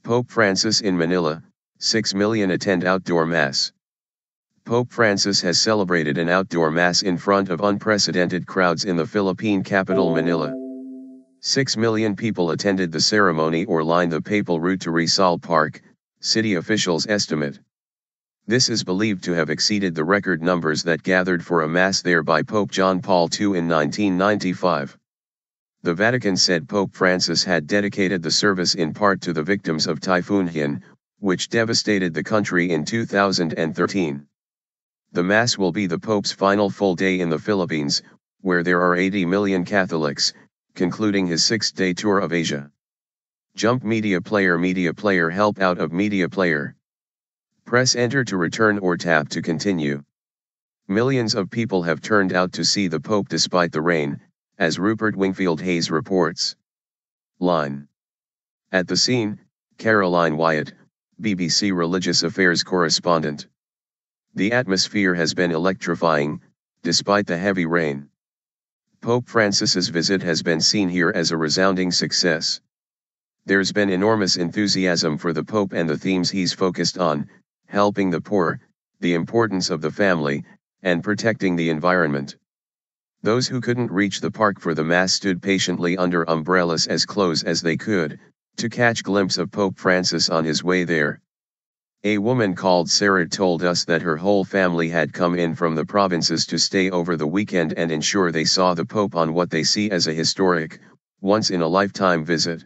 Pope Francis in Manila, 6 million attend outdoor Mass. Pope Francis has celebrated an outdoor Mass in front of unprecedented crowds in the Philippine capital Manila. 6 million people attended the ceremony or lined the papal route to Rizal Park, city officials estimate. This is believed to have exceeded the record numbers that gathered for a Mass there by Pope John Paul II in 1995. The Vatican said Pope Francis had dedicated the service in part to the victims of Typhoon Haiyan, which devastated the country in 2013. The Mass will be the Pope's final full day in the Philippines, where there are 80 million Catholics, concluding his 6-day tour of Asia. Jump media player help out of media player. Press enter to return or tap to continue. Millions of people have turned out to see the Pope despite the rain, as Rupert Wingfield Hayes reports. Line. At the scene, Caroline Wyatt, BBC Religious Affairs correspondent. The atmosphere has been electrifying, despite the heavy rain. Pope Francis's visit has been seen here as a resounding success. There's been enormous enthusiasm for the Pope and the themes he's focused on, helping the poor, the importance of the family, and protecting the environment. Those who couldn't reach the park for the Mass stood patiently under umbrellas as close as they could, to catch a glimpse of Pope Francis on his way there. A woman called Sarah told us that her whole family had come in from the provinces to stay over the weekend and ensure they saw the Pope on what they see as a historic, once-in-a-lifetime visit.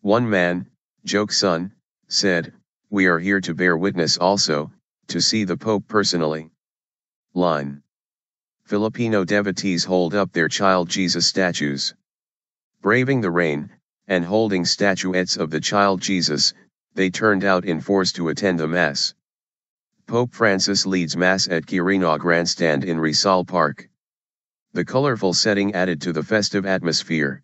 One man, Joke's son, said, "We are here to bear witness also, to see the Pope personally." Line. Filipino devotees hold up their child Jesus statues. Braving the rain, and holding statuettes of the child Jesus, they turned out in force to attend the Mass. Pope Francis leads Mass at Quirino Grandstand in Rizal Park. The colorful setting added to the festive atmosphere.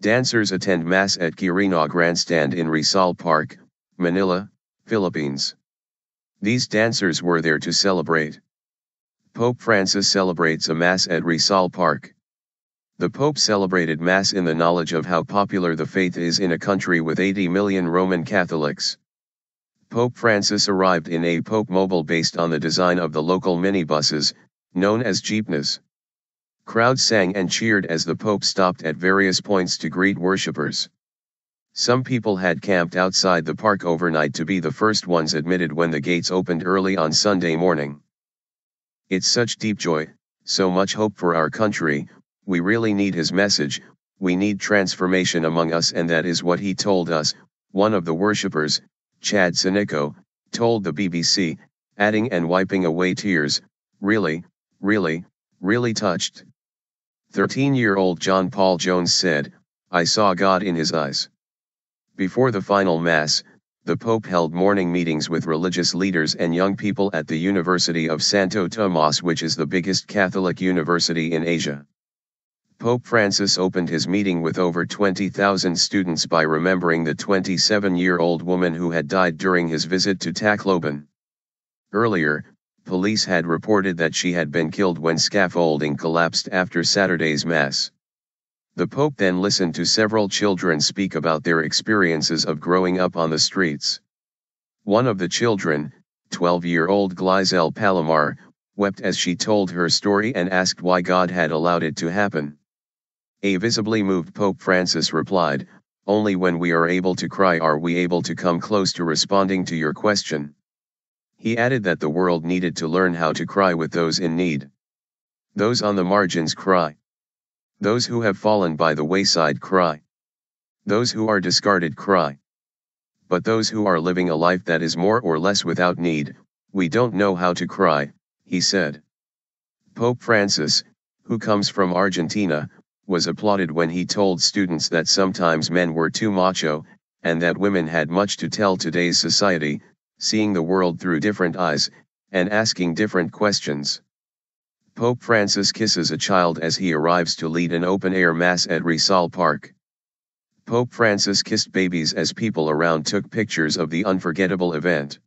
Dancers attend Mass at Quirino Grandstand in Rizal Park, Manila, Philippines. These dancers were there to celebrate. Pope Francis celebrates a Mass at Rizal Park. The Pope celebrated Mass in the knowledge of how popular the faith is in a country with 80 million Roman Catholics. Pope Francis arrived in a Pope Mobile based on the design of the local minibuses, known as jeepneys. Crowds sang and cheered as the Pope stopped at various points to greet worshippers. Some people had camped outside the park overnight to be the first ones admitted when the gates opened early on Sunday morning. "It's such deep joy, so much hope for our country. We really need his message, we need transformation among us, and that is what he told us," one of the worshippers, Chad Sinico, told the BBC, adding and wiping away tears, "Really, really, really touched." 13-year-old John Paul Jones said, "I saw God in his eyes." Before the final Mass, the Pope held morning meetings with religious leaders and young people at the University of Santo Tomas, which is the biggest Catholic university in Asia. Pope Francis opened his meeting with over 20,000 students by remembering the 27-year-old woman who had died during his visit to Tacloban. Earlier, police had reported that she had been killed when scaffolding collapsed after Saturday's Mass. The Pope then listened to several children speak about their experiences of growing up on the streets. One of the children, 12-year-old Glyzel Palomar, wept as she told her story and asked why God had allowed it to happen. A visibly moved Pope Francis replied, "Only when we are able to cry are we able to come close to responding to your question." He added that the world needed to learn how to cry with those in need. Those on the margins cry. Those who have fallen by the wayside cry. Those who are discarded cry. But those who are living a life that is more or less without need, we don't know how to cry, he said. Pope Francis, who comes from Argentina, was applauded when he told students that sometimes men were too macho, and that women had much to tell today's society, seeing the world through different eyes, and asking different questions. Pope Francis kisses a child as he arrives to lead an open-air Mass at Rizal Park. Pope Francis kissed babies as people around took pictures of the unforgettable event.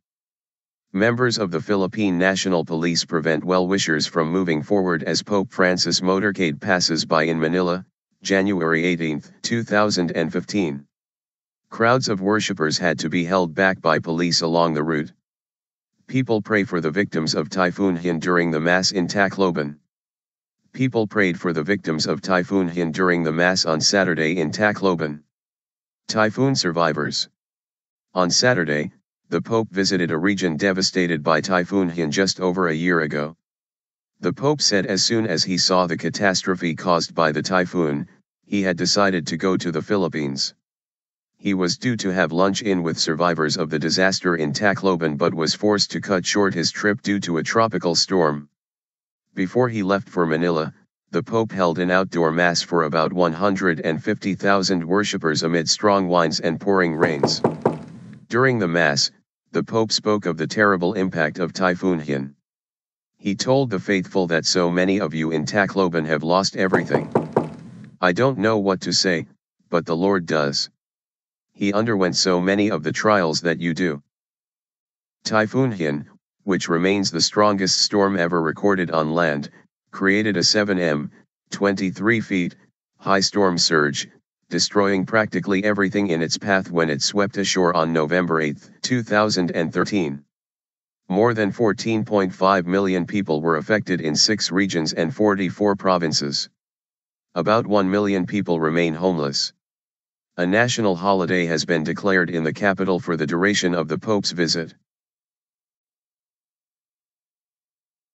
Members of the Philippine National Police prevent well-wishers from moving forward as Pope Francis motorcade passes by in Manila, January 18, 2015. Crowds of worshippers had to be held back by police along the route. People pray for the victims of Typhoon Hin during the Mass in Tacloban. People prayed for the victims of Typhoon Hin during the Mass on Saturday in Tacloban. Typhoon survivors. On Saturday, the Pope visited a region devastated by Typhoon Hin just over a year ago. The Pope said as soon as he saw the catastrophe caused by the typhoon, he had decided to go to the Philippines. He was due to have lunch-in with survivors of the disaster in Tacloban but was forced to cut short his trip due to a tropical storm. Before he left for Manila, the Pope held an outdoor Mass for about 150,000 worshippers amid strong winds and pouring rains. During the Mass, the Pope spoke of the terrible impact of Typhoon Hin. He told the faithful that so many of you in Tacloban have lost everything. I don't know what to say, but the Lord does. He underwent so many of the trials that you do. Typhoon Hin, which remains the strongest storm ever recorded on land, created a 7 m, 23 feet, high storm surge, destroying practically everything in its path when it swept ashore on November 8, 2013. More than 14.5 million people were affected in 6 regions and 44 provinces. About 1 million people remain homeless. A national holiday has been declared in the capital for the duration of the Pope's visit.